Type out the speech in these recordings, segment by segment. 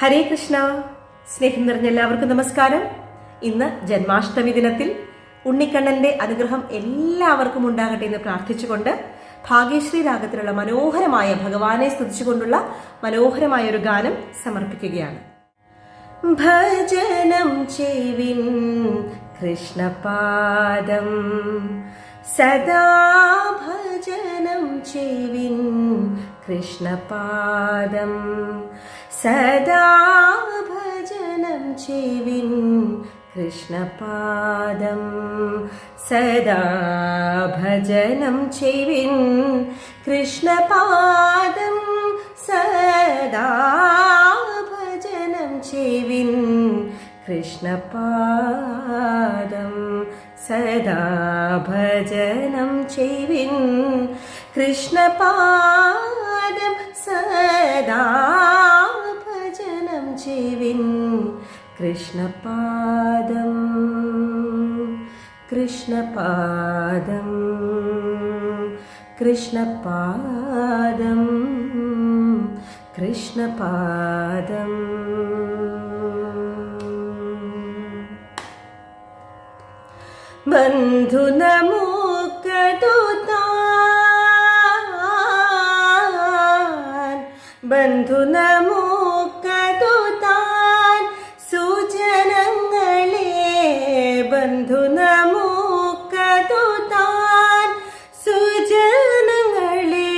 ഹരേ കൃഷ്ണ. സ്നേഹം നിറഞ്ഞ എല്ലാവർക്കും നമസ്കാരം. ഇന്ന് ജന്മാഷ്ടമി ദിനത്തിൽ ഉണ്ണിക്കണ്ണന്റെ അനുഗ്രഹം എല്ലാവർക്കും ഉണ്ടാകട്ടെ എന്ന് പ്രാർത്ഥിച്ചുകൊണ്ട് ഭാഗ്യശ്രീ രാഗത്തിലുള്ള മനോഹരമായ ഭഗവാനെ സ്തുതിച്ചുകൊണ്ടുള്ള മനോഹരമായ ഒരു ഗാനം സമർപ്പിക്കുകയാണ്. ഭജനം ചെയ്വിൻ കൃഷ്ണപാദം, സദാ ഭജനം ചെയ്വിൻ കൃഷ്ണപാദം, സദാ ഭജനം ചെയ്വിൻ കൃഷ്ണപാദം, സദാ ഭജനം ചെയ്വിൻ കൃഷ്ണപാദം, സദാ ഭജനം ചെയ്വിൻ കൃഷ്ണപാദം, സദാ ഭജനം ചെയ്വിൻ കൃഷ്ണപാദം, സദാ ഭജനം ചെയ്വിൻ കൃഷ്ണപാദം, കൃഷ്ണപാദം, കൃഷ്ണപാദം, കൃഷ്ണപാദം. ബന്ധു നമുക്കതുതാൻ, ബന്ധു നമുക്കതുതാൻ സുജനങ്ങളെ, ബന്ധു നമുക്കതുതാൻ സുജനങ്ങളെ,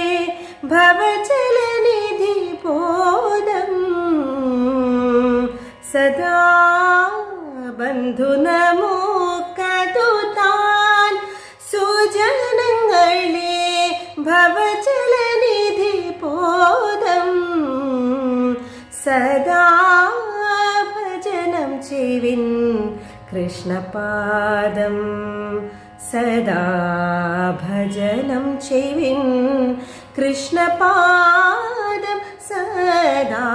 ഭവജലനിധി ബോധം സദാ, ബന്ധു നമുക്കതുതാൻ സുജനങ്ങളെ, ഭവജലനിധി ബോധം സദാ ഭജനം ചെയ്വിൻ കൃഷ്ണപാദം, സദാ ഭജനം ചെയ്വിൻ കൃഷ്ണപാദം, സദാ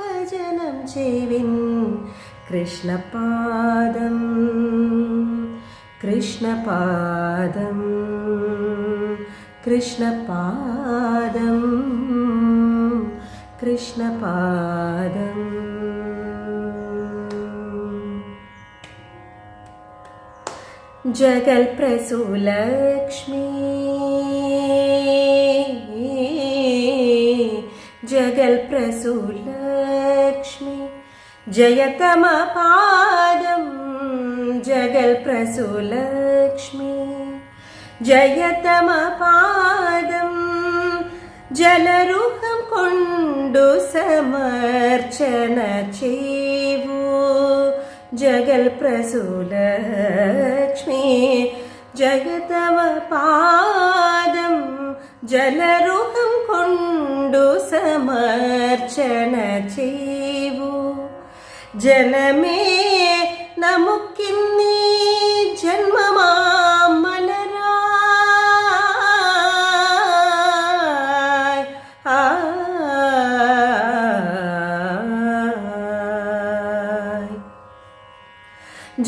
ഭജനം ചെയ്വിൻ കൃഷ്ണപാദം, കൃഷ്ണപാദം, കൃഷ്ണപാദം, കൃഷ്ണപാദം. ജഗൽപ്രസൂലക്ഷ്മി, ജഗൽപ്രസൂലക്ഷ്മി, ജയതമപാദം, ജഗൽപ്രസൂലക്ഷ്മി, ജയതമപാദം, ജലരൂപം കൊണ്ടു സമർച്ചന ചെയ്വൂ ജഗൽപ്രസൂലക്ഷ്മി, ജഗതമപാദം, ജലരൂപം കൊണ്ടു സമർച്ചന ചെയ്വൂ. ജനമേ നമുക്കിന്നീ ജന്മമാം മലരായി,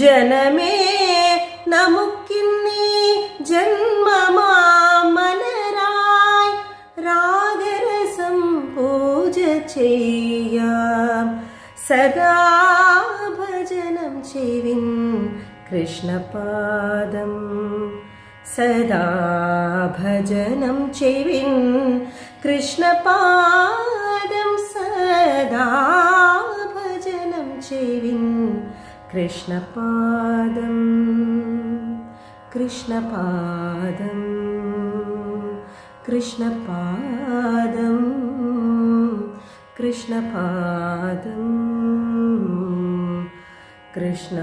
ജനമേ നമുക്കിന്നീ ജന്മമാം മലരായി, രാഗരസം പൂജ ചെയ്യാം, സദാ ഭജനം ചെയ്വിൻ കൃഷ്ണപാദം, സദാ ഭജനം ചെയ്വിൻ കൃഷ്ണപാദം, സദാ ഭജനം ചെയ്വിൻ കൃഷ്ണപാദം, കൃഷ്ണപാദം, കൃഷ്ണപാദം, കൃഷ്ണപാദം, കൃഷ്ണ.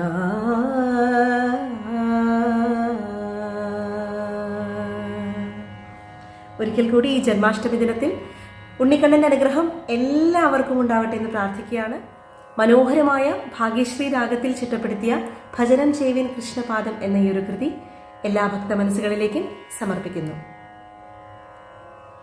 ഒരിക്കൽ കൂടി ഈ ജന്മാഷ്ടമി ദിനത്തിൽ ഉണ്ണിക്കണ്ണന്റെ അനുഗ്രഹം എല്ലാവർക്കും ഉണ്ടാവട്ടെ എന്ന് പ്രാർത്ഥിക്കുകയാണ്. മനോഹരമായ ഭാഗ്യശ്രീ രാഗത്തിൽ ചിട്ടപ്പെടുത്തിയ ഭജനം ചെയ്വിൻ കൃഷ്ണപാദം എന്ന ഈ ഒരു കൃതി എല്ലാ ഭക്ത മനസ്സുകളിലേക്കും സമർപ്പിക്കുന്നു.